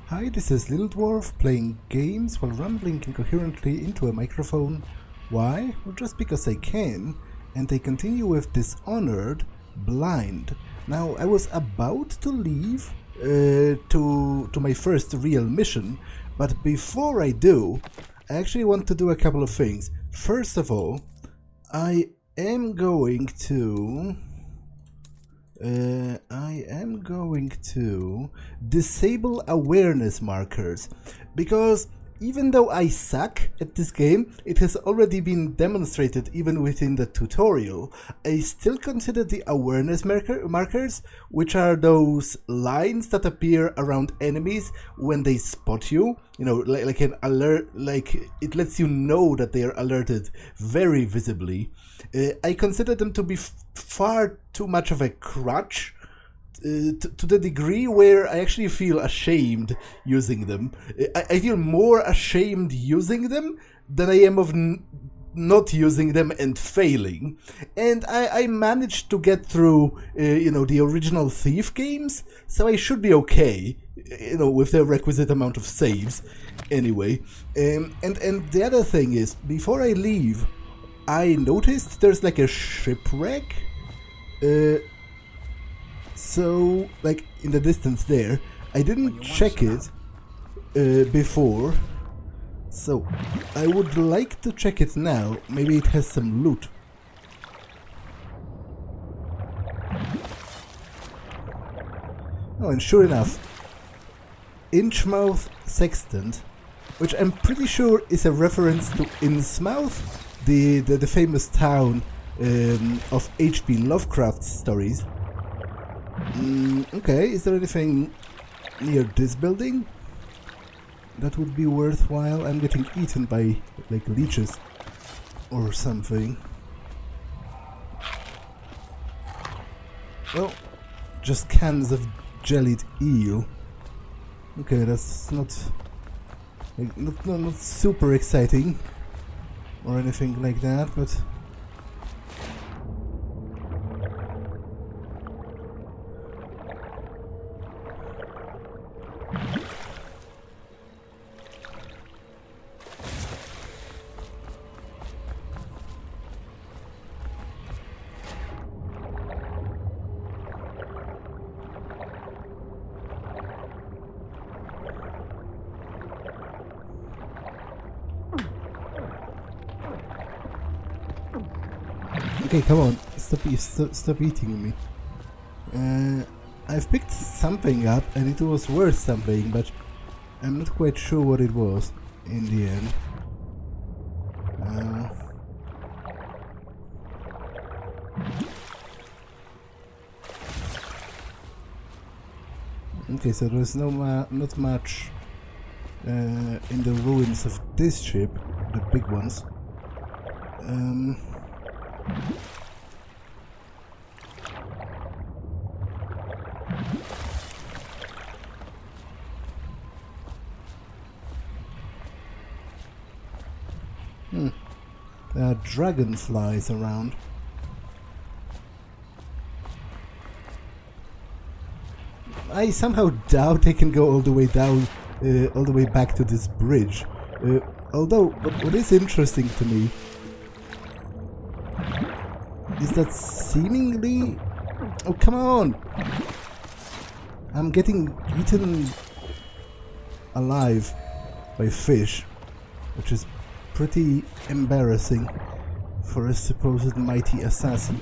Hi, this is Little Dwarf playing games while rambling incoherently into a microphone. Why? Well, just because I can, and I continue with Dishonored Blind. Now, I was about to leave to my first real mission, but before I do, I actually want to do a couple of things. First of all, I am going to disable awareness markers, because even though I suck at this game, it has already been demonstrated even within the tutorial. I still consider the awareness markers, which are those lines that appear around enemies when they spot you. You know, like an alert, like it lets you know that they are alerted very visibly. I consider them to be far too much of a crutch, to the degree where I actually feel ashamed using them. I feel more ashamed using them than I am of not using them and failing. And I managed to get through, the original Thief games, so I should be okay, with the requisite amount of saves. Anyway, and the other thing is, before I leave, I noticed there's like a shipwreck. So, like, in the distance there, I didn't check it before, so I would like to check it now. Maybe it has some loot. Oh, and sure enough, Inchmouth Sextant, which I'm pretty sure is a reference to Innsmouth, the famous town of H.P. Lovecraft's stories. Okay, is there anything near this building that would be worthwhile? I'm getting eaten by, like, leeches or something. Well, just cans of jellied eel. Okay, that's not super exciting or anything like that, but okay, come on, stop eating me. I've picked something up and it was worth something, but I'm not quite sure what it was in the end. Okay, so there's not much in the ruins of this ship, the big ones. There are dragonflies around. I somehow doubt I can go all the way down, all the way back to this bridge. Although, what is interesting to me is that seemingly... Oh, come on! I'm getting eaten alive by fish, which is pretty embarrassing for a supposed mighty assassin.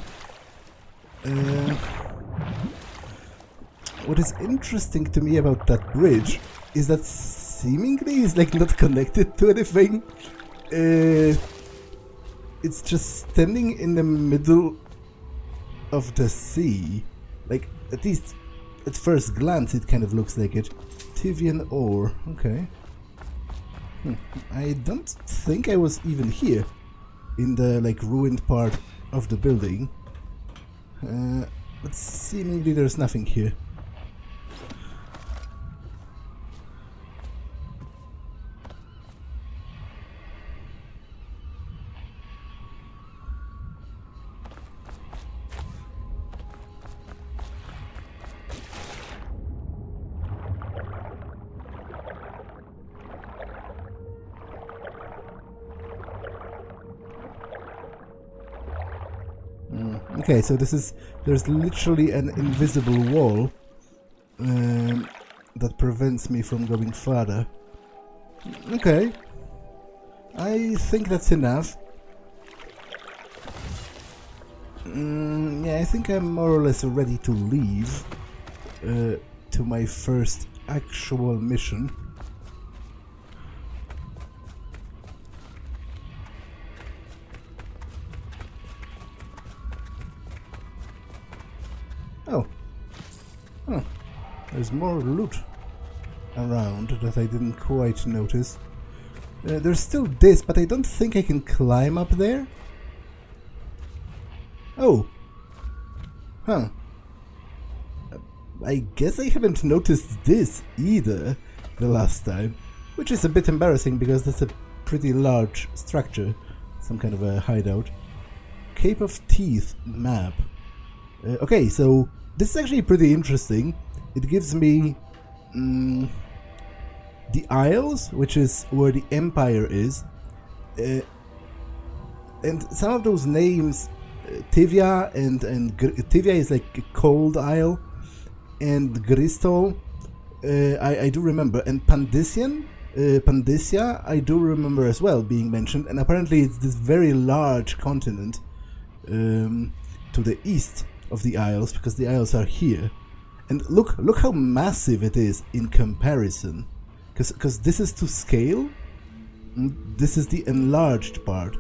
What is interesting to me about that bridge is that seemingly it's like not connected to anything. It's just standing in the middle of the sea. Like, at least at first glance it kind of looks like it. Tivian ore, okay. I don't think I was even here in the, like, ruined part of the building. But seemingly there's nothing here. Okay, so there's literally an invisible wall that prevents me from going further. Okay, I think that's enough. Yeah, I think I'm more or less ready to leave to my first actual mission. Oh, there's more loot around that I didn't quite notice. There's still this, but I don't think I can climb up there. Oh. Huh. I guess I haven't noticed this either the last time, which is a bit embarrassing because that's a pretty large structure, some kind of a hideout. Cape of Teeth map. Okay, so this is actually pretty interesting. It gives me the Isles, which is where the Empire is, and some of those names, Tivia and Tivia is like a cold isle, and Gristol, I do remember, and Pandyssia I do remember as well being mentioned, and apparently it's this very large continent to the east of the Isles, because the Isles are here. And look how massive it is in comparison, because this is to scale. This is the enlarged part.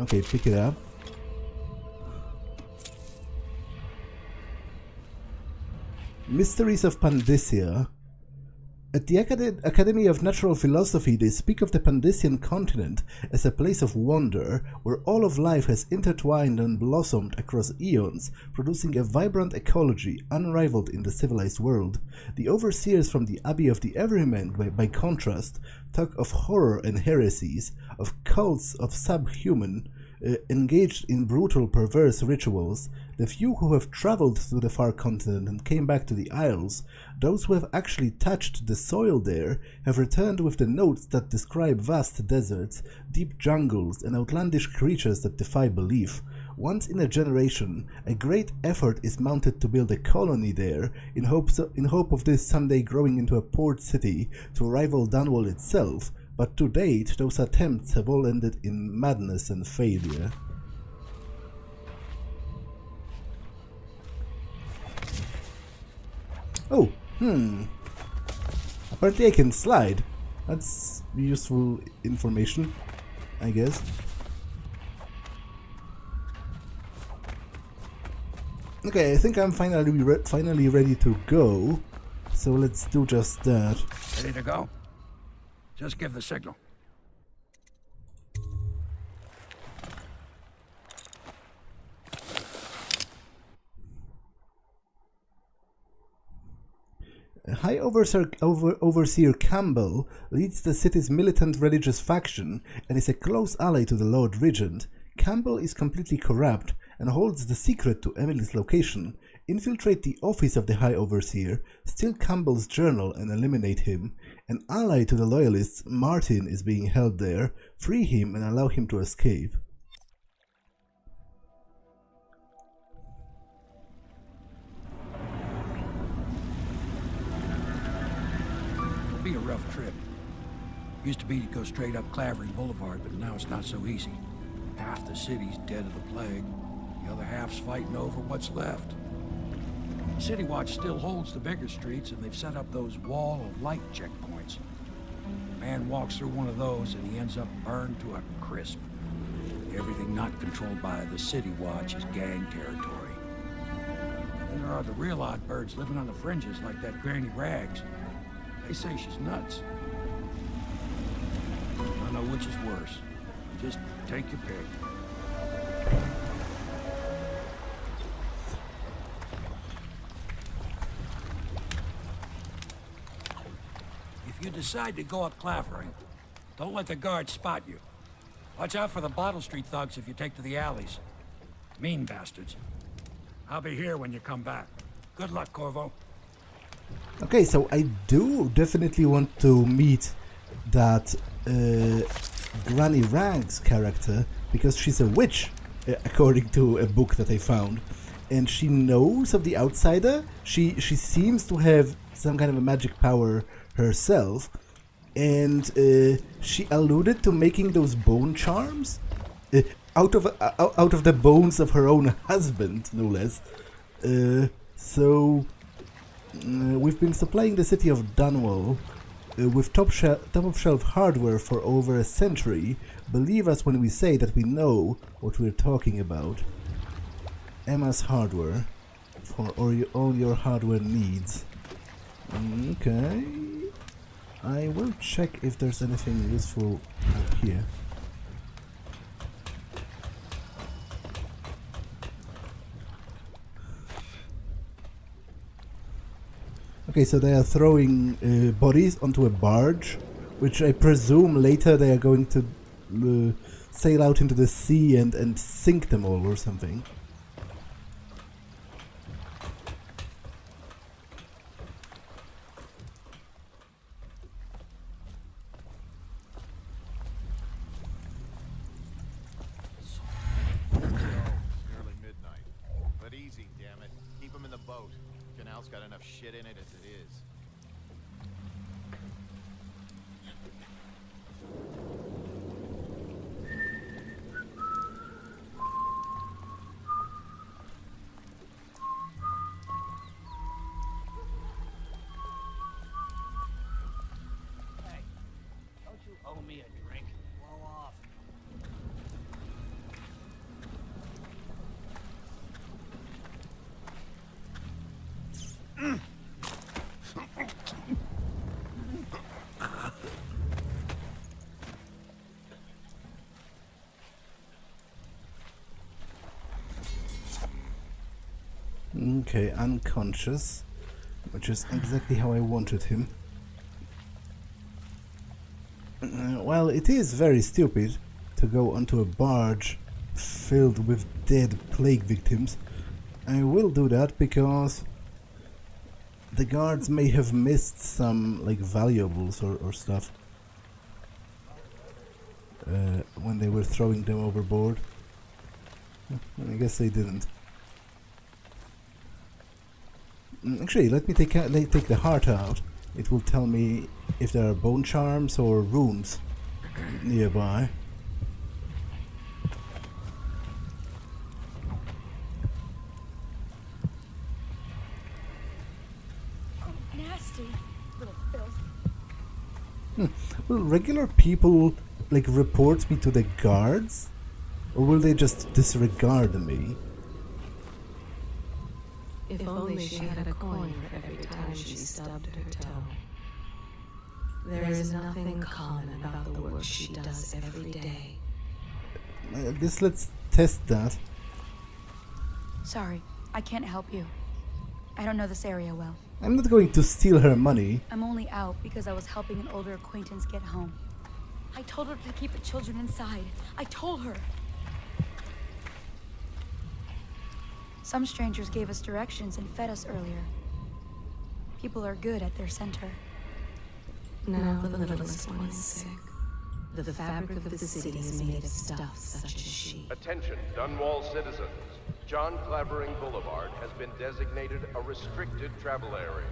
Okay, pick it up. Mysteries of Pandyssia. At the Academy of Natural Philosophy, they speak of the Pandyssian continent as a place of wonder where all of life has intertwined and blossomed across eons, producing a vibrant ecology unrivaled in the civilized world. The overseers from the Abbey of the Everyman, by contrast, talk of horror and heresies, of cults of subhuman, engaged in brutal, perverse rituals. The few who have traveled to the far continent and came back to the Isles, those who have actually touched the soil there, have returned with the notes that describe vast deserts, deep jungles, and outlandish creatures that defy belief. Once in a generation, a great effort is mounted to build a colony there, in hope of this someday growing into a port city to rival Dunwall itself, but to date those attempts have all ended in madness and failure. Oh, apparently I can slide. That's useful information, I guess. Okay, I think I'm finally ready to go. So let's do just that. Ready to go? Just give the signal. High Overseer Campbell leads the city's militant religious faction and is a close ally to the Lord Regent. Campbell is completely corrupt and holds the secret to Emily's location. Infiltrate the office of the High Overseer, steal Campbell's journal and eliminate him. An ally to the Loyalists, Martin, is being held there. Free him and allow him to escape. It'll be a rough trip. Used to be to go straight up Clavering Boulevard, but now it's not so easy. Half the city's dead of the plague. The other half's fighting over what's left. City Watch still holds the bigger streets, and they've set up those wall of light checkpoints. A man walks through one of those, and he ends up burned to a crisp. Everything not controlled by the City Watch is gang territory. Then there are the real odd birds living on the fringes, like that Granny Rags. They say she's nuts. I don't know which is worse. Just take your pick. If you decide to go up Clavering, don't let the guards spot you. Watch out for the Bottle Street thugs if you take to the alleys. Mean bastards. I'll be here when you come back. Good luck, Corvo. Okay, so I do definitely want to meet that Granny Rags character, because she's a witch, according to a book that I found. And she knows of the outsider. She seems to have some kind of a magic power herself. And she alluded to making those bone charms out of the bones of her own husband, no less. So we've been supplying the city of Dunwall with top-of-shelf hardware for over a century. Believe us when we say that we know what we're talking about. Emma's hardware for all your hardware needs. Okay. I will check if there's anything useful up here. Okay, so they are throwing bodies onto a barge, which I presume later they are going to sail out into the sea and sink them all or something. Nearly midnight. But easy, damn it. Keep them in the boat. Canal's got enough shit in it as it is. Hey, don't you owe me a drink? Blow off. Okay, unconscious, which is exactly how I wanted him. Well, it is very stupid to go onto a barge filled with dead plague victims. I will do that because the guards may have missed some like valuables or stuff when they were throwing them overboard. I guess they didn't. Actually, let me take the heart out. It will tell me if there are bone charms or runes nearby. Oh, nasty little filth. Will regular people like report me to the guards, or will they just disregard me? If only she had a coin for every time she stubbed her toe. There is nothing common about the work she does every day. I guess let's test that. Sorry, I can't help you. I don't know this area well. I'm not going to steal her money. I'm only out because I was helping an older acquaintance get home. I told her to keep the children inside. I told her. Some strangers gave us directions and fed us earlier. People are good at their center. Now the littlest one is sick. The fabric of the city is made of stuff such as she. Attention, Dunwall citizens. John Clavering Boulevard has been designated a restricted travel area.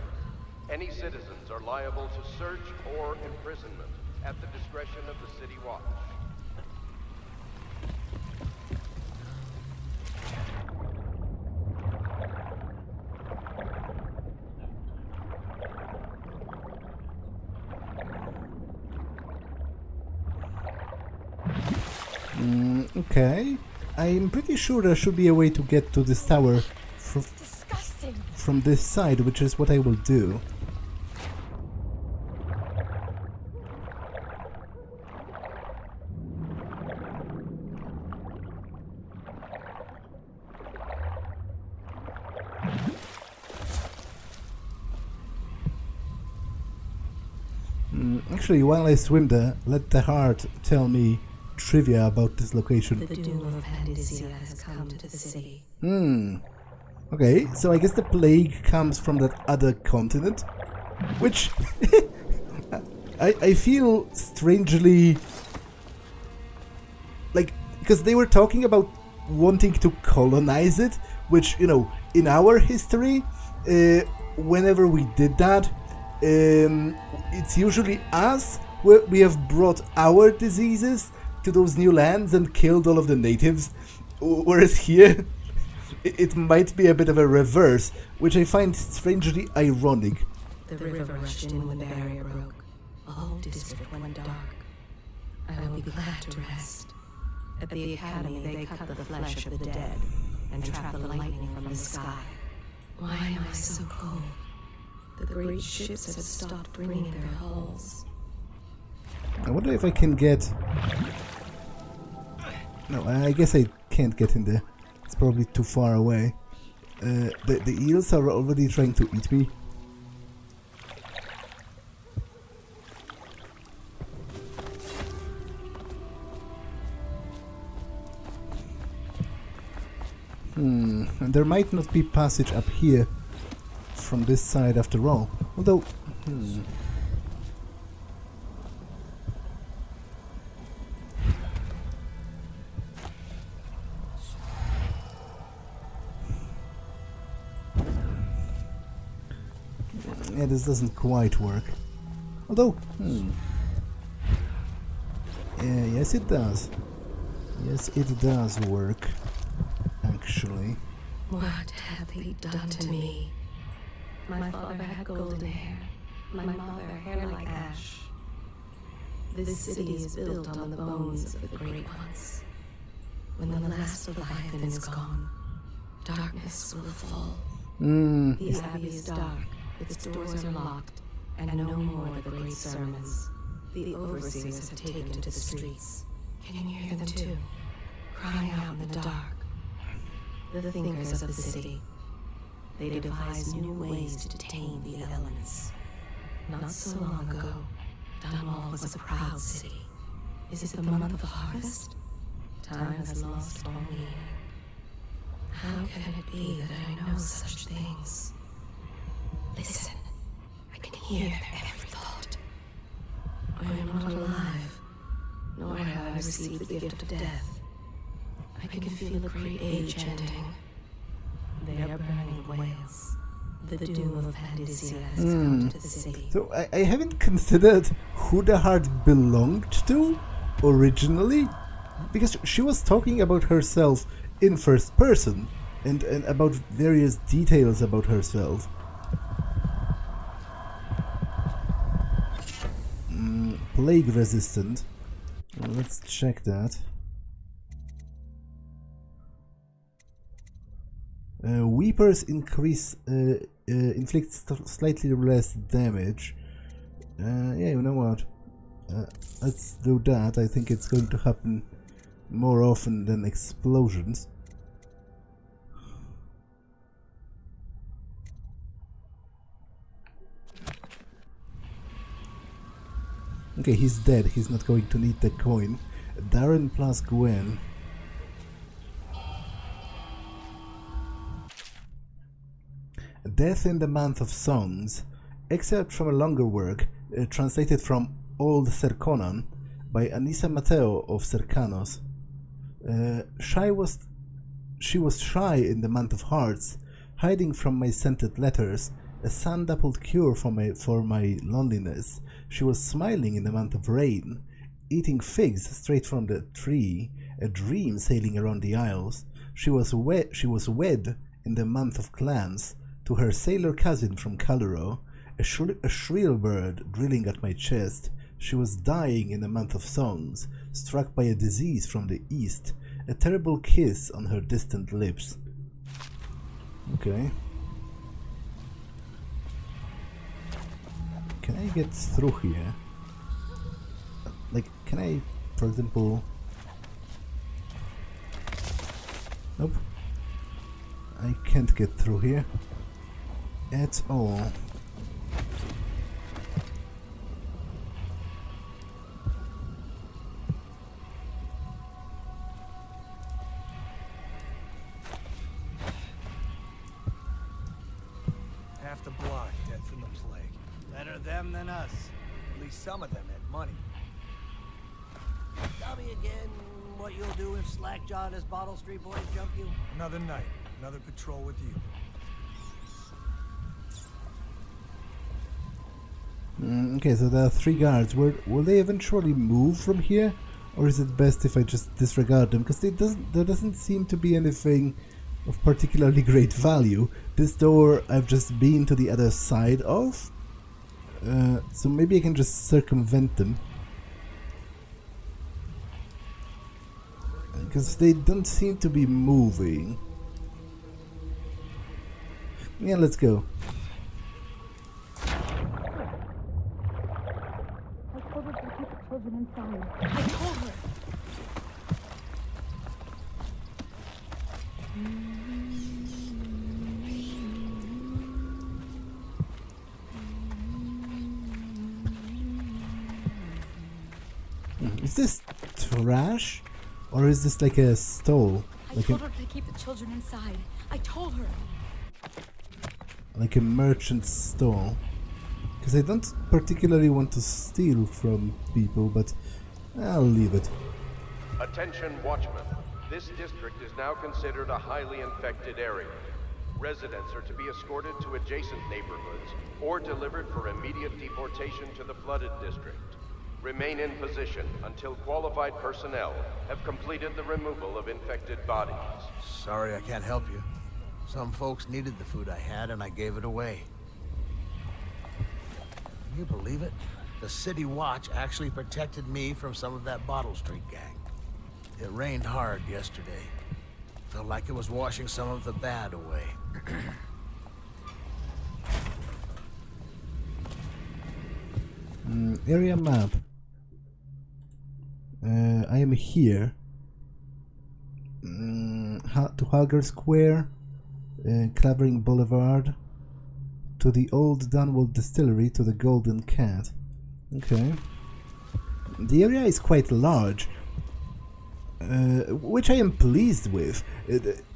Any citizens are liable to search or imprisonment at the discretion of the City Watch. Okay. I'm pretty sure there should be a way to get to this tower Disgusting. from this side, which is what I will do. Actually, while I swim there, let the heart tell me trivia about this location. The doom of Panacea has come to the city. Okay, so I guess the plague comes from that other continent, which I feel strangely like, because they were talking about wanting to colonize it, which, you know, in our history, whenever we did that, it's usually us. We have brought our diseases to those new lands and killed all of the natives, whereas here it might be a bit of a reverse, which I find strangely ironic. The river rushed in when the barrier broke. A whole district went dark. I will be glad to rest. At the academy, they cut the flesh of the dead and trap the lightning from the sky. Why am I so cold? The great ships have stopped bringing their hulls. I wonder if I can get... No, I guess I can't get in there. It's probably too far away. The eels are already trying to eat me. And there might not be passage up here from this side after all. Although... Yeah, this doesn't quite work. Although... Yeah, yes it does. Yes, it does work. Actually. What have they done to me? My father had golden hair. My mother, hair like ash. This city is built on the bones of the great ones. When the last Leviathan is gone, darkness will fall. The abbey is dark, its doors are locked, and no more the great sermons. The overseers have taken to the streets. Can you hear them too? Crying out in the dark. The thinkers of the city. They devise new ways to tame the elements. Not so long ago, Dunwall was a proud city. Is it the month of harvest? Time has lost all meaning. How can it be that I know such things? Listen, I can hear their every thought. I am not alive, nor have I received the gift of death. I can feel a great age ending. They are burning whales. The doom of Pandysia has come to the city. So I haven't considered who the heart belonged to originally, because she was talking about herself in first person and about various details about herself. Plague resistant. Well, let's check that. Weepers inflict slightly less damage. Yeah, you know what? Let's do that. I think it's going to happen more often than explosions. Okay, he's dead. He's not going to need the coin. Darren plus Gwen. Death in the Month of Songs, excerpt from a longer work translated from Old Serkonan by Anissa Mateo of Serkanos. She was shy in the Month of Hearts, hiding from my scented letters, a sun-dappled cure for my loneliness. She was smiling in the Month of Rain, eating figs straight from the tree, a dream sailing around the isles. She was wed in the Month of Clans, to her sailor cousin from Calero, a shrill bird drilling at my chest. She was dying in the Month of Songs, struck by a disease from the east, a terrible kiss on her distant lips. Okay. Can I get through here? Like, can I, for example... Nope. I can't get through here at all. Half the block dead from the plague. Better them than us. At least some of them had money. Tell me again what you'll do if slack-jawed as Bottle Street boys jump you? Another night, another patrol with you. Okay, so there are 3 guards. Will they eventually move from here? Or is it best if I just disregard them? Because there doesn't seem to be anything of particularly great value. This door I've just been to the other side of. So maybe I can just circumvent them. Because they don't seem to be moving. Yeah, let's go. I told her to keep the children inside. I told her. Is this trash? Or is this like a stall? I Like told her to keep the children inside. I told her. like a merchant stall? Because I don't particularly want to steal from people, but I'll leave it. Attention, watchmen. This district is now considered a highly infected area. Residents are to be escorted to adjacent neighborhoods or delivered for immediate deportation to the flooded district. Remain in position until qualified personnel have completed the removal of infected bodies. Sorry I can't help you. Some folks needed the food I had and I gave it away. Can you believe it? The City Watch actually protected me from some of that Bottle Street gang. It rained hard yesterday. Felt like it was washing some of the bad away. Area map. I am here. To Hager Square, Clavering Boulevard, to the old Dunwall distillery, to the Golden Cat. Okay. The area is quite large, which I am pleased with.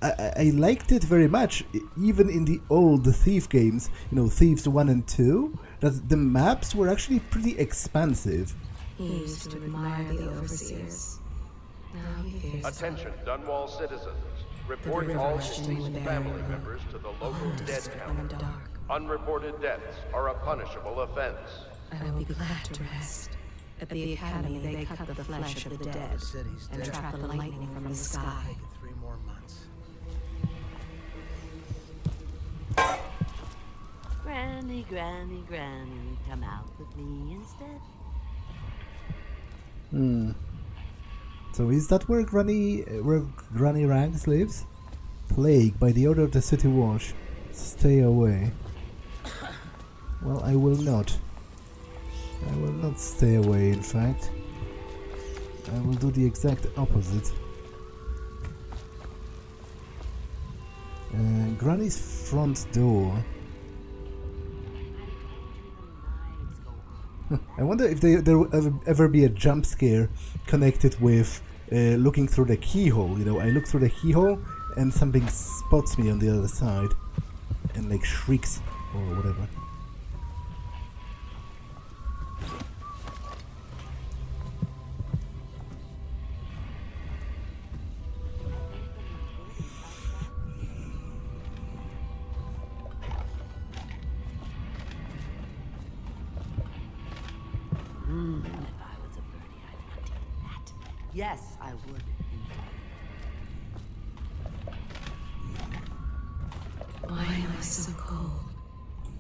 I liked it very much, even in the old Thief games, you know, Thieves 1 and 2, that the maps were actually pretty expansive. He used to admire the overseers. Now he fears Attention, Dunwall citizens. Report all deceased family members to the local dead count. Unreported deaths are a punishable offense. I will be glad to rest. At the Academy, they cut the flesh of the dead and trap the lightning from the sky. 3 more months. Granny, Granny, Granny, come out with me instead. So is that where Granny Rags lives? Plague by the order of the City Watch. Stay away. Well, I will not. I will not stay away, in fact. I will do the exact opposite. Granny's front door. I wonder if there will ever be a jump scare connected with looking through the keyhole. You know, I look through the keyhole and something spots me on the other side and like shrieks or whatever. If I was a birdie, I'd want to eat that. Yes, I would. Why am I so cold?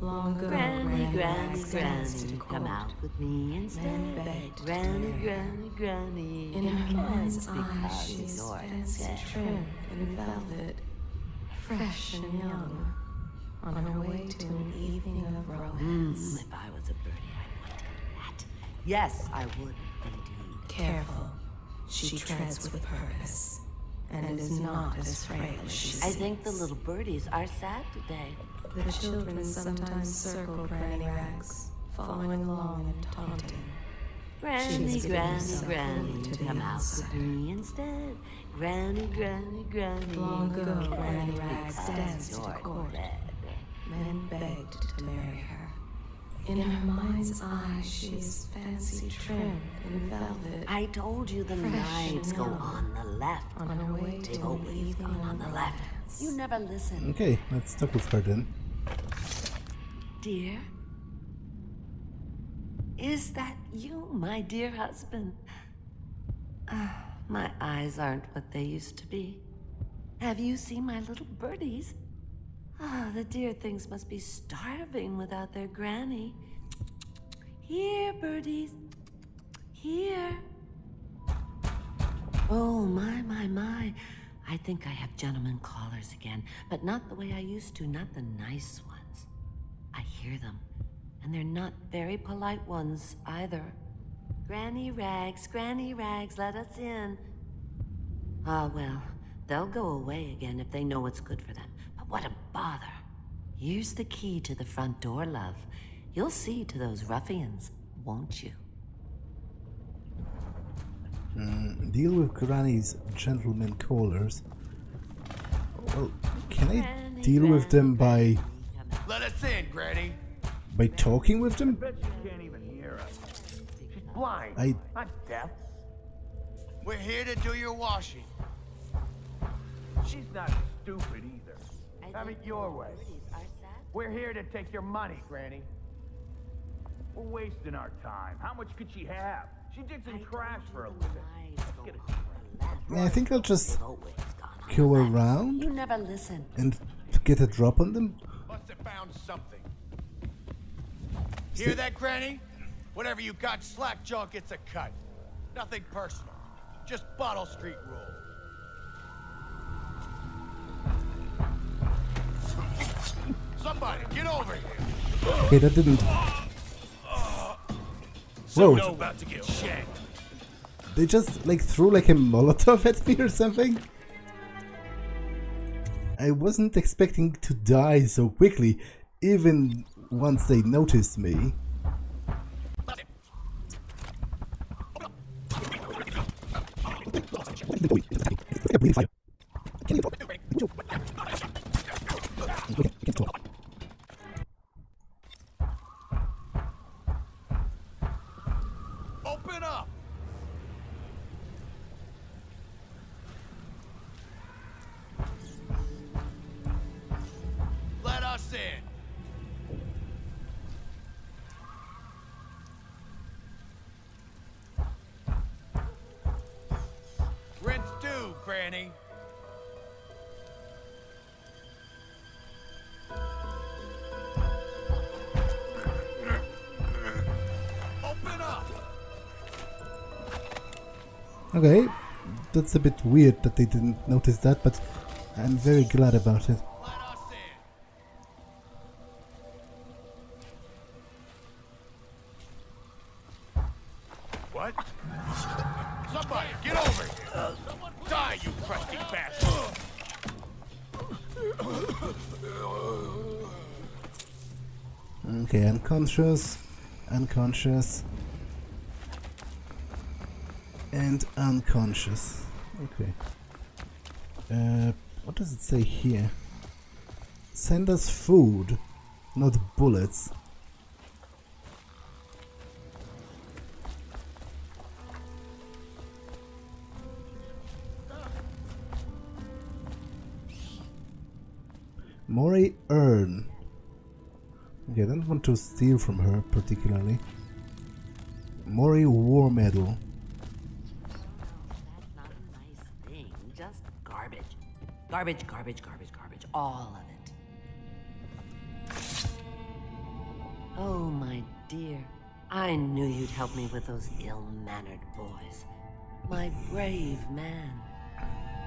Long ago, Granny, Granny, Rags Granny, danced in come cold. out with me instead. Men begged to Granny, marry her. Granny, Granny. In her mind's It's eye, because she's you're fancy dead. trimmed in velvet, fresh and young, on her way to an evening of romance. If I was a birdie, I'd want to eat that. Yes, I would indeed. Careful, she treads with purpose, and is not as frail as she seems. I think the little birdies are sad today. The children sometimes circle Granny Rags, following along and taunting. Granny, She's given Granny, herself Granny, fully to the come out with outsider. me instead. Granny, Granny, Granny. Long ago, Granny Because Rags danced to you're court. dead. Men begged to marry her. In her mind's eye, she is fancy trim in velvet. I told you the Fresh knives and go young. on the left. On her way They've to always leaving gone on the left. romance. You never listen. Okay, let's talk with her then. Dear? Is that you, my dear husband? My eyes aren't what they used to be. Have you seen my little birdies? The dear things must be starving without their granny. Here, birdies. Here. Oh, my. I think I have gentlemen callers again, but not the way I used to, not the nice ones. I hear them, and they're not very polite ones either. Granny Rags, let us in. Ah, well, they'll go away again if they know what's good for them. But what a bother. Here's the key to the front door, love. You'll see to those ruffians, won't you? Deal with Granny's gentlemen callers. Well, can I deal with them by Let us in, Granny. talking with them? Bet she can't even hear us. She's blind, I- not deaf. We're here to do your washing. She's not stupid either. Have it your way. We're here to take your money, Granny. We're wasting our time. How much could she have? She digs in trash for a living. Let's get it straight. Yeah, I think I'll just They've always gone on go the left. around You never listen. and get a drop on them. Must have found something. Hear that, Granny? Whatever you got, slack jaw gets a cut. Nothing personal. Just Bottle Street rules. Somebody, get over here. Okay, that didn't. So Whoa, about to get shanked. they just like threw like a Molotov at me or something? I wasn't expecting to die so quickly, even once they noticed me. Open up. Let us in. Rinse due, Granny. Open up. Okay, that's a bit weird that they didn't notice that, but I'm very glad about it. Let us in. What? Somebody, get over here! Die, you crusty bastard! Okay, unconscious, unconscious, and unconscious. Okay. What does it say here? Send us food, not bullets. Mori Earn. Okay, I don't want to steal from her particularly. Mori War Medal. That's not a nice thing. Just garbage. Garbage, garbage, garbage, garbage. All of it. Oh, my dear. I knew you'd help me with those ill-mannered boys. My brave man.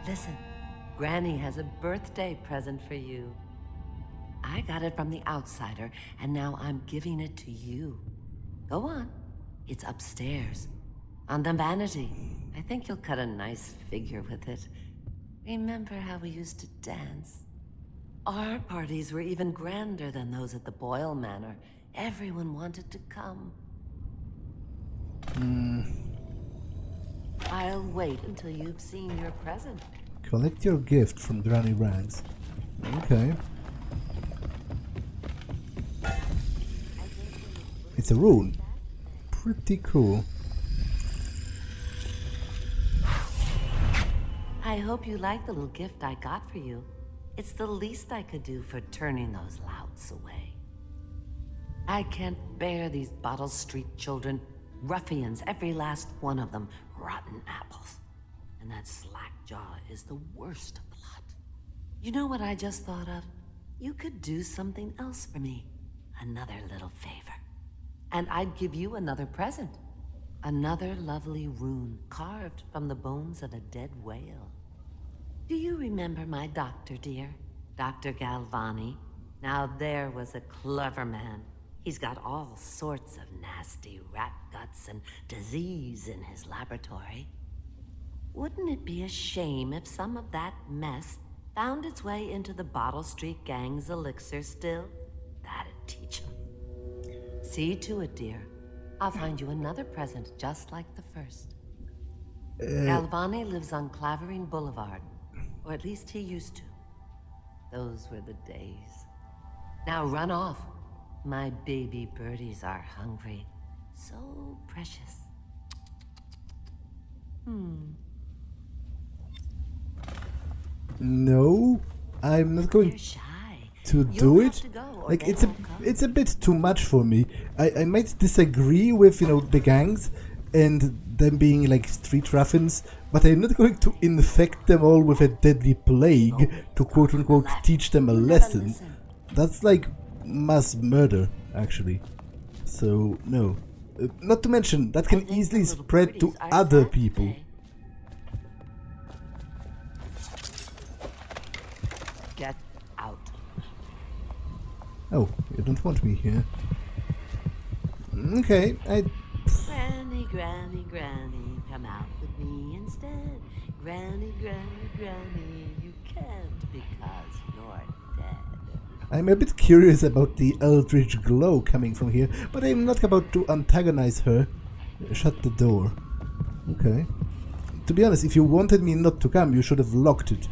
Listen, Granny has a birthday present for you. I got it from the outsider, and now I'm giving it to you. Go on. It's upstairs. On the vanity. I think you'll cut a nice figure with it. Remember how we used to dance? Our parties were even grander than those at the Boyle Manor. Everyone wanted to come. I'll wait until you've seen your present. Collect your gift from Granny Rags. Okay. It's a rune. Pretty cool. I hope you like the little gift I got for you. It's the least I could do for turning those louts away. I can't bear these Bottle Street children. Ruffians, every last one of them. Rotten apples. And that slackjaw is the worst lot. You know what I just thought of? You could do something else for me. Another little favor. And I'd give you another present. Another lovely rune carved from the bones of a dead whale. Do you remember my doctor, dear? Dr. Galvani? Now there was a clever man. He's got all sorts of nasty rat guts and disease in his laboratory. Wouldn't it be a shame if some of that mess found its way into the Bottle Street Gang's elixir still? That'd teach him. See to it, dear. I'll find you another present just like the first. Galvani lives on Clavering Boulevard. Or at least he used to. Those were the days. Now run off. My baby birdies are hungry. So precious. No, I'm not going to do it. Like it's a bit too much for me. I might disagree with the gangs and them being like street ruffians, but I'm not going to infect them all with a deadly plague to quote unquote teach them a lesson. That's like mass murder, actually. So no. Not to mention that can easily spread to other people. Get out. Oh, you don't want me here. Okay, Granny, Granny, Granny, come out with me instead. Granny, Granny, Granny, you can't because you're dead. I'm a bit curious about the eldritch glow coming from here, but I'm not about to antagonize her. Shut the door. Okay. To be honest, if you wanted me not to come, you should have locked it.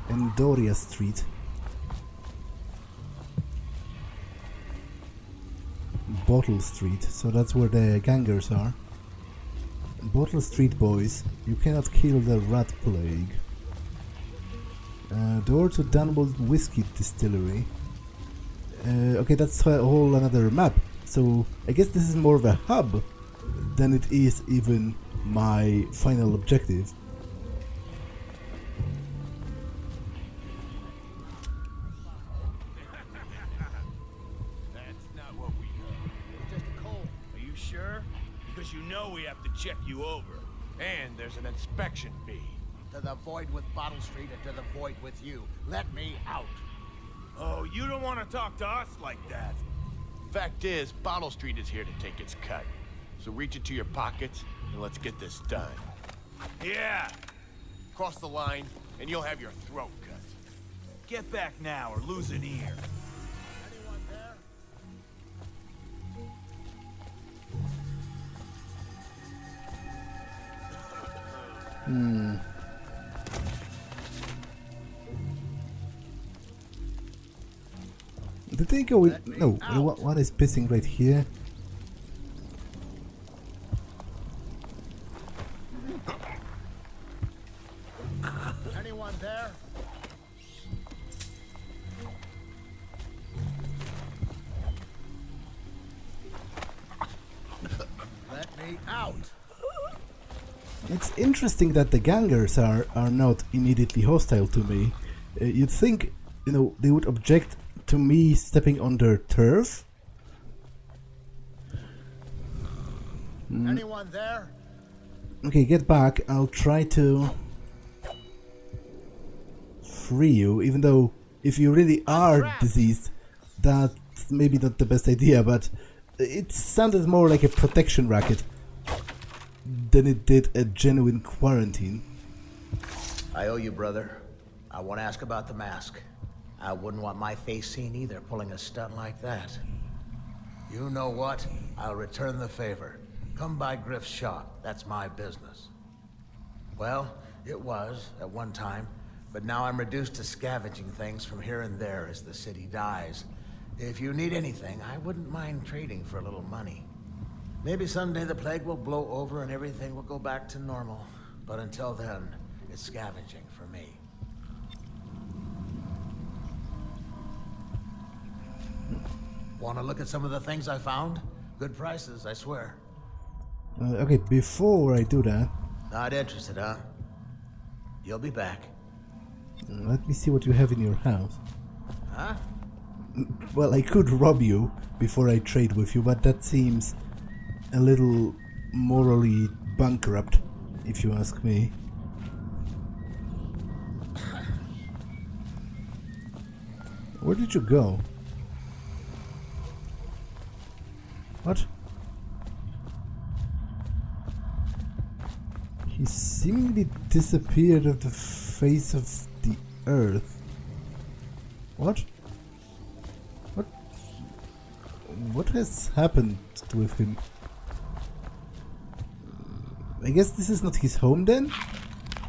Endoria Street. Bottle Street, so that's where the gangers are. Bottle Street boys, you cannot kill the rat plague. Door to Dunwall Whiskey Distillery. Okay, that's a whole another map, so I guess this is more of a hub than it is even my final objective. Check you over. And there's an inspection fee. To the void with Bottle Street and to the void with you. Let me out. Oh, you don't want to talk to us like that. Fact is, Bottle Street is here to take its cut. So reach into your pockets and let's get this done. Yeah. Cross the line and you'll have your throat cut. Get back now or lose an ear. Anyone there? Did they go with... No, what is pissing right here? Anyone there? Let me out. It's interesting that the gangers are not immediately hostile to me. You'd think, they would object to me stepping on their turf. Anyone there? Okay, get back. I'll try to free you, even though if you really are diseased, that's maybe not the best idea, but it sounded more like a protection racket than it did a genuine quarantine. I owe you, brother. I want to ask about the mask. I wouldn't want my face seen either, pulling a stunt like that. You know what? I'll return the favor. Come by Griff's shop. That's my business. Well, it was at one time, but now I'm reduced to scavenging things from here and there as the city dies. If you need anything, I wouldn't mind trading for a little money. Maybe someday the plague will blow over and everything will go back to normal. But until then, it's scavenging for me. Want to look at some of the things I found? Good prices, I swear. Okay, before I do that... Not interested, huh? You'll be back. Let me see what you have in your house. Huh? Well, I could rob you before I trade with you, but that seems a little morally bankrupt, if you ask me. Where did you go? What? He seemingly disappeared off the face of the earth. What? What has happened with him? I guess this is not his home then?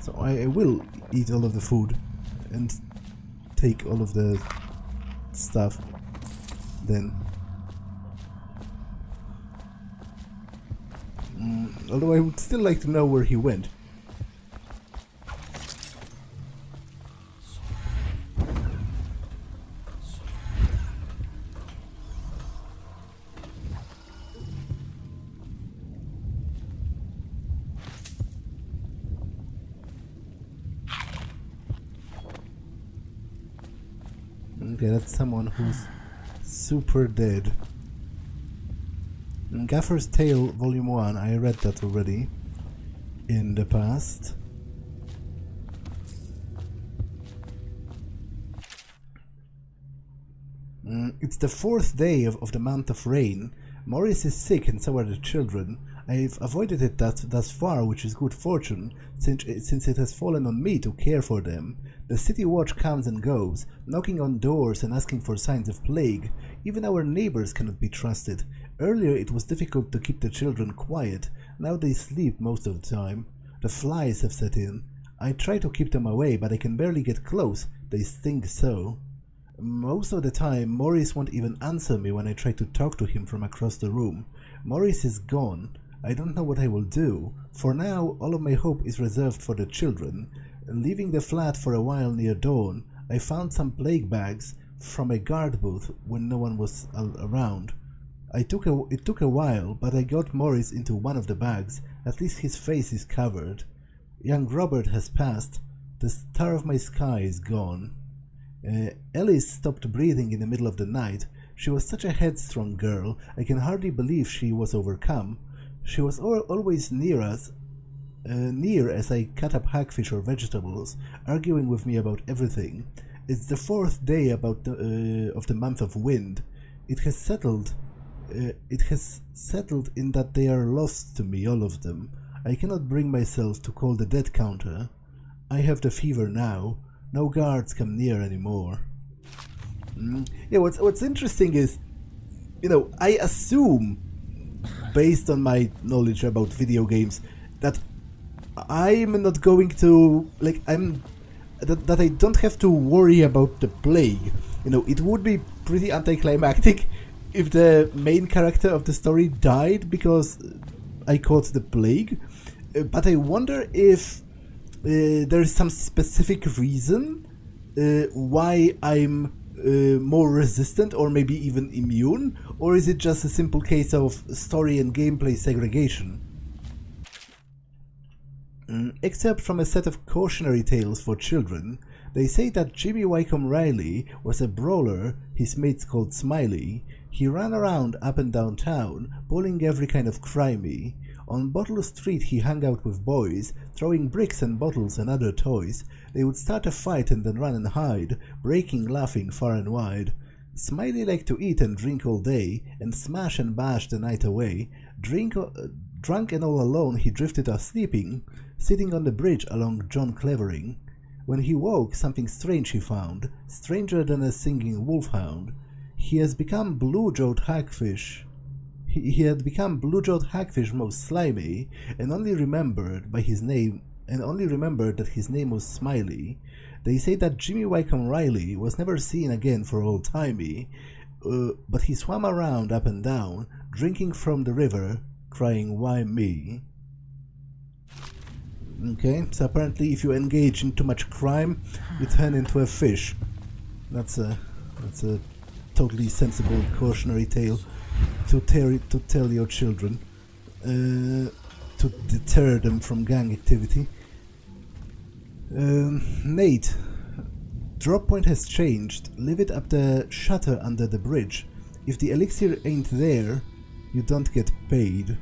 So I will eat all of the food and take all of the stuff then. Although I would still like to know where he went. Okay, that's someone who's super dead. Gaffer's Tale Volume 1, I read that already in the past. It's the 4th day of the month of rain. Morris is sick and so are the children. I've avoided it thus far, which is good fortune, since it has fallen on me to care for them. The city watch comes and goes, knocking on doors and asking for signs of plague. Even our neighbors cannot be trusted. Earlier it was difficult to keep the children quiet, now they sleep most of the time. The flies have set in. I try to keep them away, but I can barely get close, they sting so. Most of the time, Morris won't even answer me when I try to talk to him from across the room. Morris is gone. I don't know what I will do. For now, all of my hope is reserved for the children. Leaving the flat for a while near dawn, I found some plague bags from a guard booth when no one was around. It took a while, but I got Morris into one of the bags. At least his face is covered. Young Robert has passed. The star of my sky is gone. Ellis stopped breathing in the middle of the night. She was such a headstrong girl, I can hardly believe she was overcome. She was always near as I cut up hackfish or vegetables, arguing with me about everything. It's the 4th day of the month of wind. It has settled in that they are lost to me, all of them. I cannot bring myself to call the dead counter. I have the fever now. No guards come near anymore. Yeah, what's interesting is, you know, I assume, based on my knowledge about video games, that I'm not going to, like, that I don't have to worry about the plague. You know, it would be pretty anticlimactic if the main character of the story died because I caught the plague. But I wonder if there is some specific reason why I'm more resistant or maybe even immune, or is it just a simple case of story and gameplay segregation? Except from a set of cautionary tales for children, they say that Jimmy Wycombe Riley was a brawler his mates called Smiley. He ran around up and down town, pulling every kind of crimey. On Bottle Street he hung out with boys, throwing bricks and bottles and other toys. They would start a fight and then run and hide, breaking, laughing far and wide. Smiley liked to eat and drink all day, and smash and bash the night away. Drunk and all alone he drifted off sleeping, sitting on the bridge along John Clevering. When he woke, something strange he found, stranger than a singing wolfhound. He has become blue-jawed hagfish. He had become blue-jawed hagfish most slimy, and only remembered by his name, and only remembered that his name was Smiley. They say that Jimmy Wycombe Riley was never seen again for old-timey, but he swam around up and down, drinking from the river, crying, "Why me?" Okay, so apparently if you engage in too much crime, you turn into a fish. That's a totally sensible cautionary tale to tell your children, to deter them from gang activity. Nate, drop point has changed. Leave it up the shutter under the bridge. If the elixir ain't there, you don't get paid.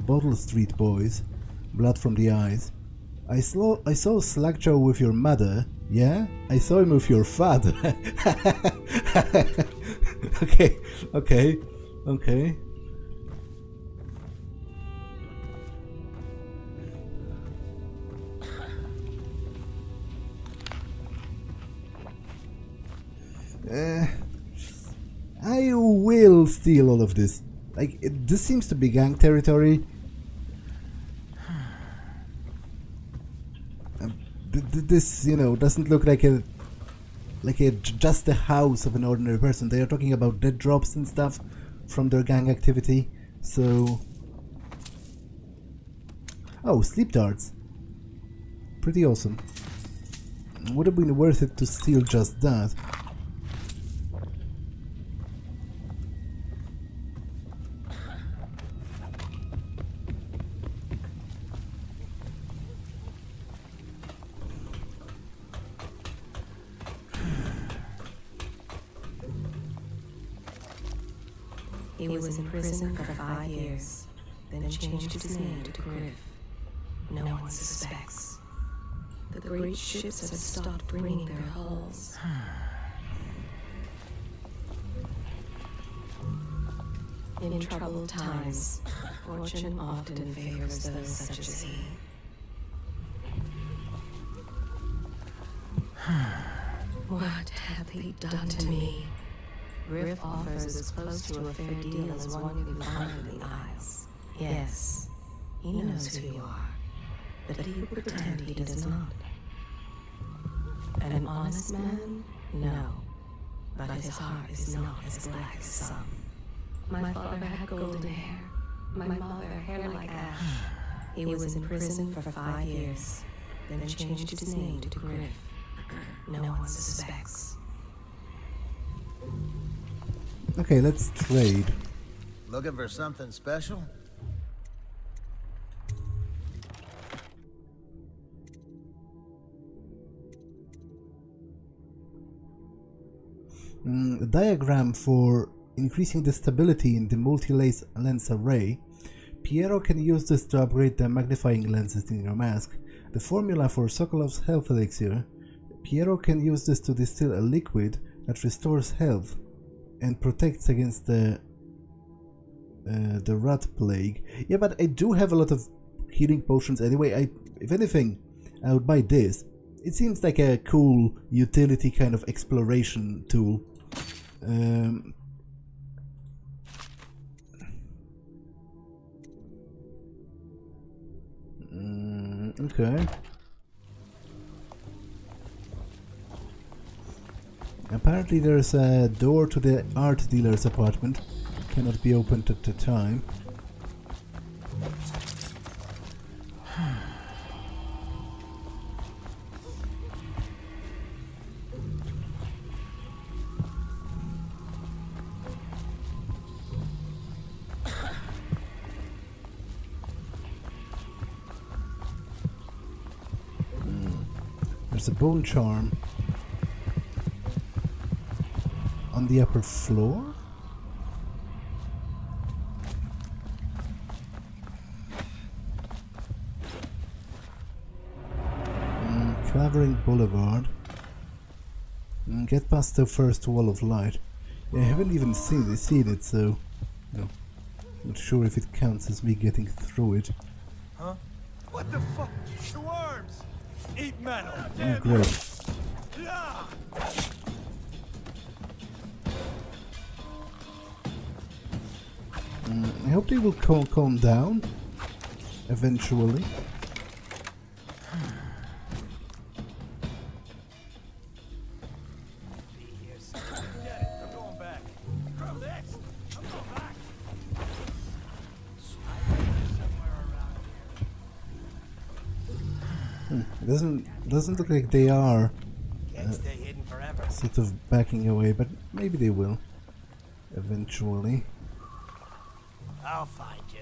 Bottle Street Boys, blood from the eyes. I saw Slackjaw with your mother. Yeah, I saw him with your father. Okay. I will steal all of this. Like, this seems to be gang territory. This, you know, doesn't look like just a house of an ordinary person. They are talking about dead drops and stuff from their gang activity. So, oh, sleep darts. Pretty awesome. Would have been worth it to steal just that. He was in prison for 5 years, then changed his name to Griff. No one suspects. The great ships have stopped bringing their hulls. In troubled times, fortune often favors those such as he. What have they done to me? Griff offers as close to a fair deal as one can find in the Isles. Yes, he knows who you are, but he will pretend he does not. An honest man? No, but his heart is not as black as some. My father had golden hair, my mother hair like ash. He was in prison for 5 years, then changed his name to Griff. No one suspects. Okay, let's trade. Looking for something special? A diagram for increasing the stability in the multi-lens array. Piero can use this to upgrade the magnifying lenses in your mask. The formula for Sokolov's health elixir. Piero can use this to distill a liquid that restores health and protects against the rat plague. Yeah, but I do have a lot of healing potions anyway. If anything, I would buy this. It seems like a cool utility kind of exploration tool. Okay. Apparently there's a door to the art dealer's apartment. Cannot be opened at the time. There's a bone charm on the upper floor. Clavering Boulevard. Get past the first wall of light. Yeah, I haven't even seen it, so no, not sure if it counts as me getting through it. Huh? What the fuck? The worms! Eat metal! Oh, great. I hope they will calm down eventually. I'm going back. Screw this! I'm going back! It doesn't look like they are Can't stay hidden forever. sort of backing away, but maybe they will eventually. I'll find you.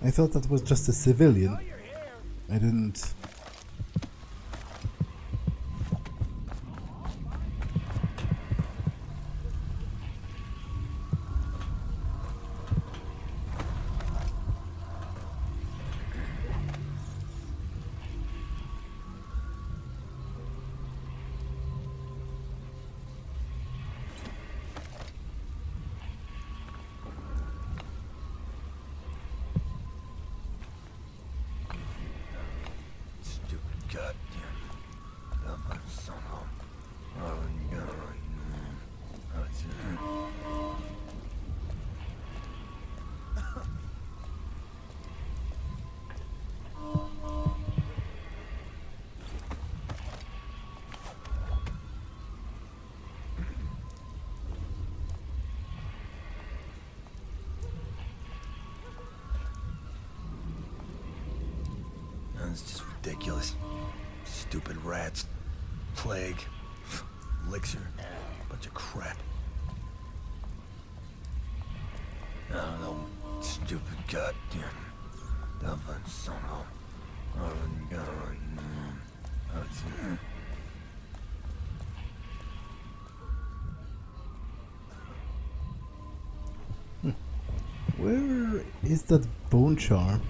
I thought that was just a civilian. I didn't. It's just ridiculous. Stupid rats. Plague. Elixir. Bunch of crap. I don't know. Stupid goddamn. Where is that bone charm?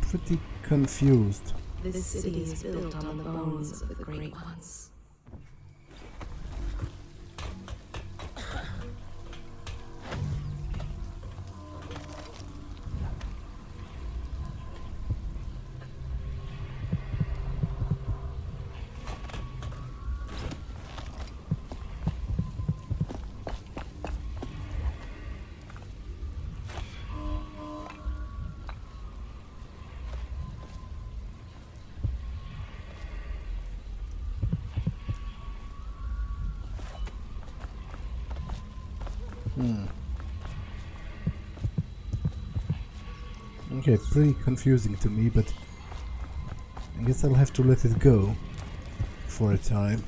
Pretty confused. This city is built on the bones of the great ones. Okay, pretty confusing to me, but I guess I'll have to let it go for a time.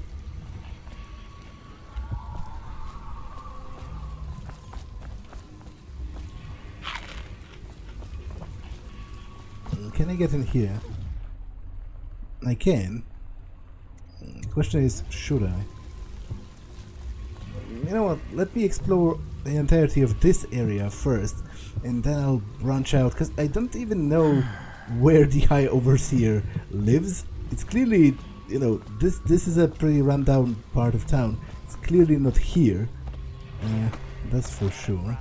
Can I get in here? I can. The question is, should I? You know what, let me explore the entirety of this area first, and then I'll branch out, because I don't even know where the High Overseer lives. It's clearly, you know, this is a pretty rundown part of town. It's clearly not here, that's for sure.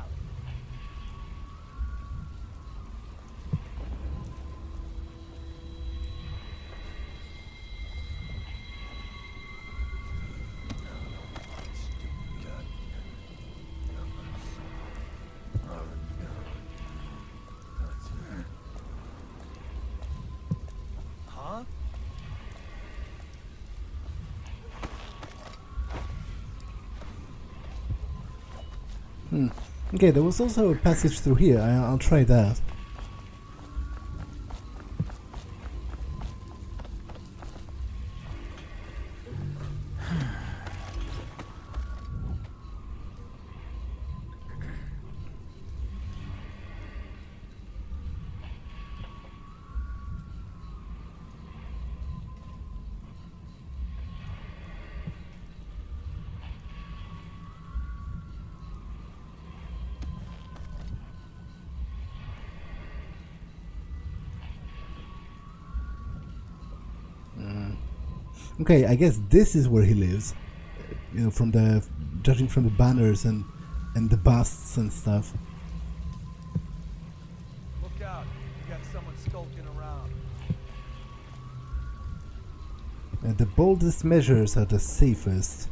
Okay, there was also a passage through here. I'll try that. Okay, I guess this is where he lives. You know, from the judging from the banners and the busts and stuff. Look out! You got someone skulking around. The boldest measures are the safest.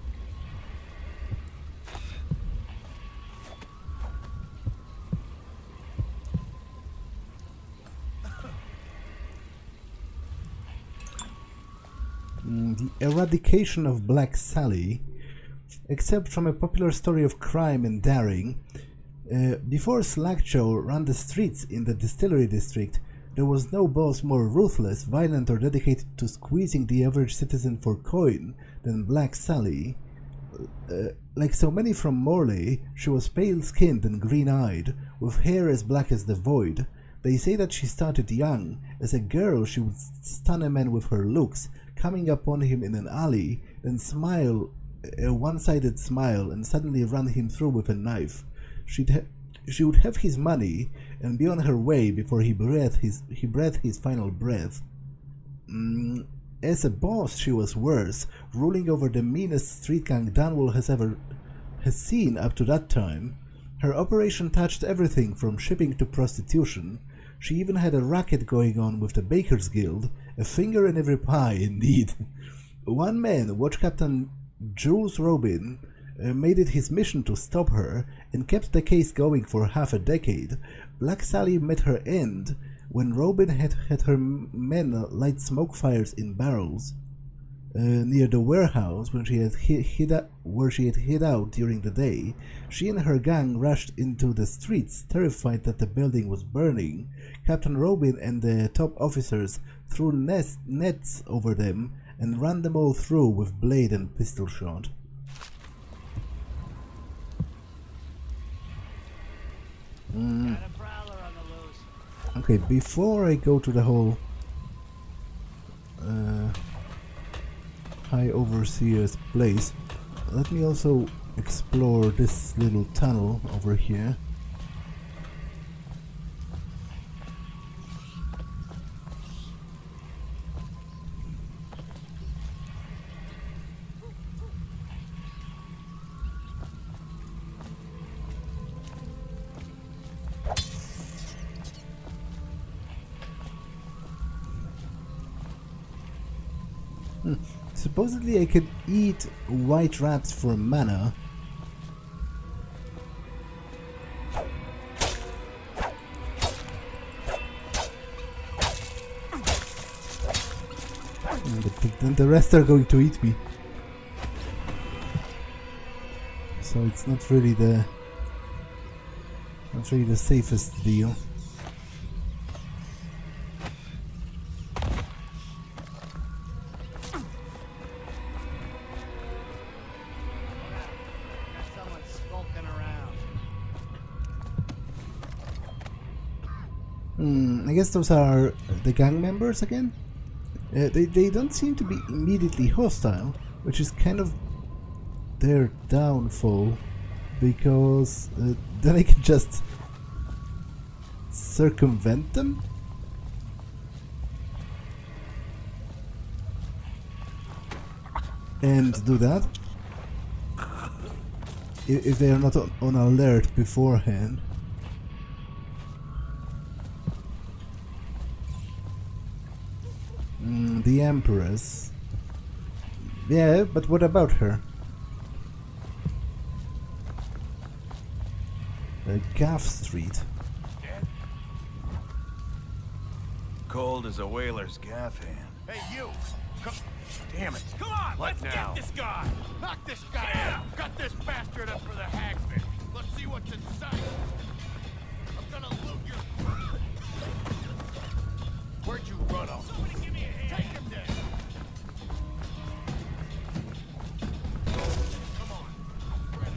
The eradication of Black Sally, except from a popular story of crime and daring. Before Slackjaw ran the streets in the distillery district, there was no boss more ruthless, violent, or dedicated to squeezing the average citizen for coin than Black Sally. Like so many from Morley, she was pale-skinned and green-eyed, with hair as black as the void. They say that she started young. As a girl, she would stun a man with her looks, coming upon him in an alley, then smile a one-sided smile and suddenly run him through with a knife. She would have his money and be on her way before he breathed his final breath. As a boss, she was worse, ruling over the meanest street gang Dunwall has seen up to that time. Her operation touched everything from shipping to prostitution. She even had a racket going on with the Bakers Guild, a finger in every pie, indeed. One man, Watch Captain Jules Robin, made it his mission to stop her, and kept the case going for half a decade. Black Sally met her end when Robin had her men light smoke fires in barrels near the warehouse where she had hid out during the day. She and her gang rushed into the streets, terrified that the building was burning. Captain Robin and the top officers threw nets over them and ran them all through with blade and pistol shot. Okay, before I go to the whole High Overseer's place, let me also explore this little tunnel over here. Supposedly I could eat white rats for mana. But then the rest are going to eat me. So it's not really the safest deal. I guess those are the gang members again? They don't seem to be immediately hostile, which is kind of their downfall, because then I can just circumvent them? And do that? If they are not on alert beforehand. The Empress. Yeah, but what about her? Gaff Street. Cold as a whaler's gaff hand. Hey, you! Damn it! Come on, What let's now? get this guy! Knock this guy out! Cut this bastard up for the hagman! Let's see what's inside! I'm gonna loot your... Where'd you run off? Somebody give me a hand! Take him down! Come on, spread out.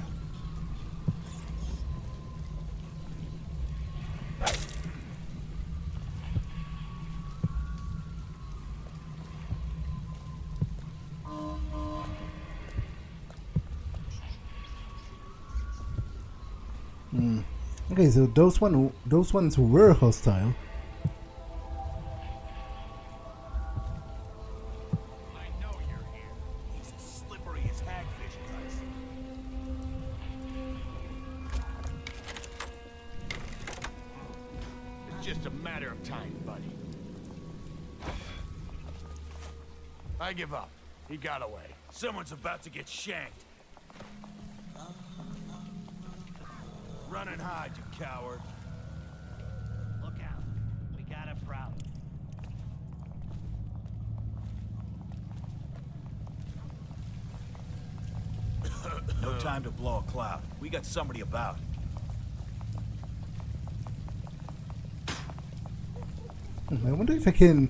Okay, so those ones who were hostile. I know you're here. just a matter of time, buddy. I give up. He got away. Someone's about to get shanked. Run and hide, you coward. Look out. We got a problem. No time to blow a cloud. We got somebody about. I wonder if I can...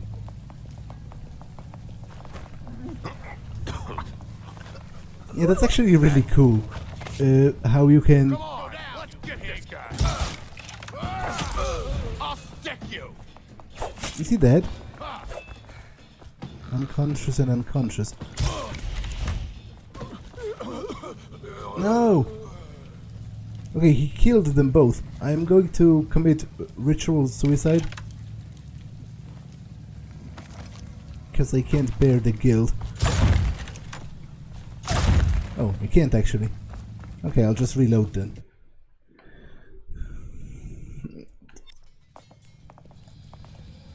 Yeah, that's actually really cool. How you can... Come on, let's get this guy. I'll stick you. Is he dead? Unconscious and unconscious. No! Okay, he killed them both. I'm going to commit ritual suicide. Because I can't bear the guilt. Oh, I can't actually. Okay, I'll just reload then.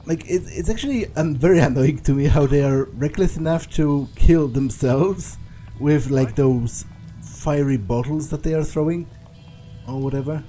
Like, it's actually very annoying to me how they are reckless enough to kill themselves with, like, those fiery bottles that they are throwing. Or whatever.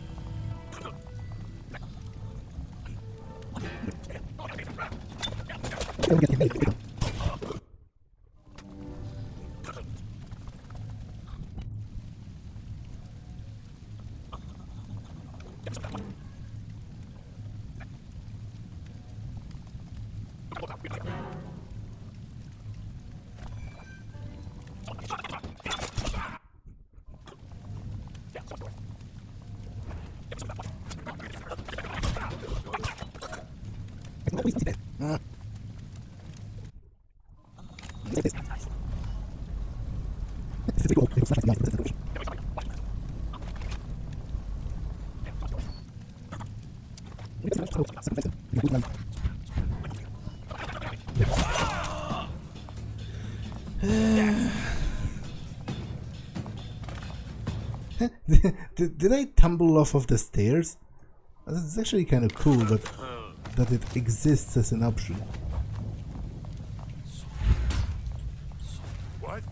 Did I tumble off of the stairs? It's actually kind of cool that it exists as an option. What?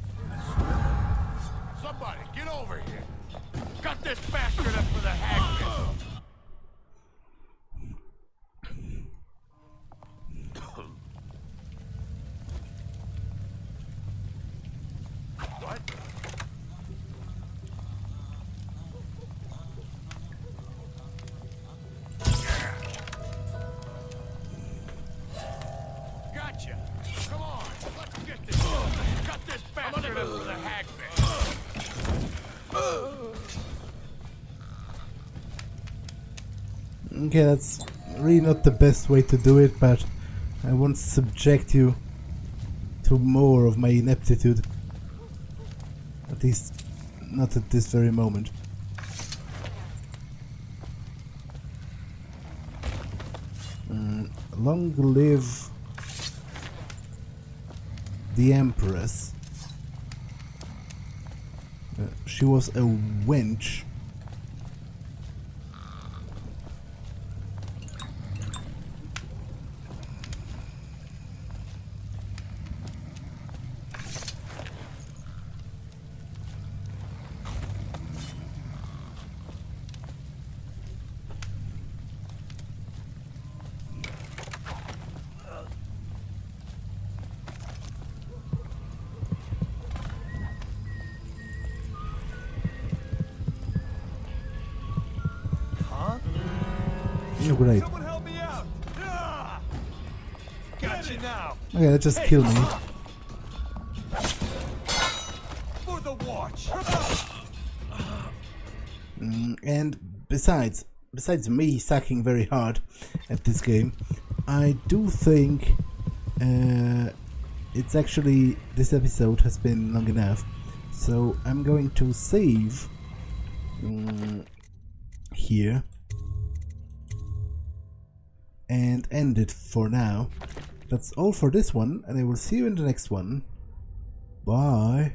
Somebody, get over here. Cut this bastard up for the hagman. What? Gotcha. Come on, let's get this. Cut this bastard up for the hagman. Okay, that's really not the best way to do it, but I won't subject you to more of my ineptitude. At least, not at this very moment. Long live the Empress. She was a wench. You're great. Someone help me out. Got you now. Okay, that just killed me. For the watch. And besides me sucking very hard at this game, I do think it's actually, this episode has been long enough, so I'm going to save here and end it for now. That's all for this one, and I will see you in the next one. Bye.